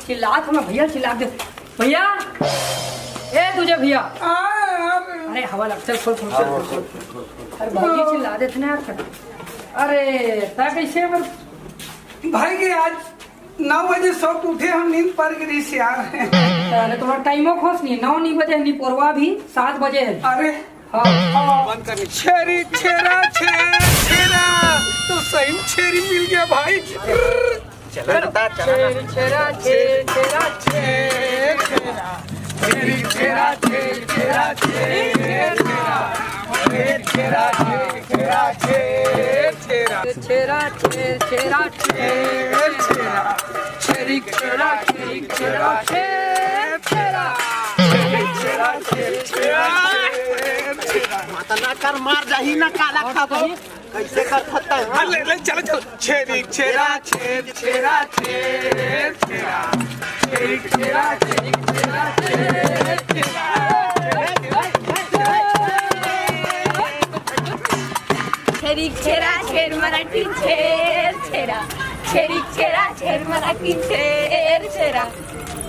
चिल्ला थोड़ा भैया, चिल्ला दे भैया। ए तुझे भैया, अरे हवा लग, चल खोल खोल खोल। अरे भैया चिल्ला देते ना यार। अरे ता कैसे भाई के आज 9 बजे सो उठे, हम नींद पर गिरी से यार। अरे तुम्हारा टाइमो खोस नहीं, 9 नहीं बजे नहीं, पोरवा भी 7 बजे है। अरे हाँ छेरी छेरा छेरा तो सही छेरी मिल गया भाई। छेरा छेरा छेरा छेरा छेरी छेरा छेरा छेरा छेरा छेरा छेरी छेरा माता कर मार जाही ना काला खाबो कैसे कर सकता है। ले ले चलो चलो छेरी छेरा छेरा छेरा छेरी छेरा छेरी छेरा छेर मराठी छेर छेरा छेरी छेरा छेर मराठी छेर छेरा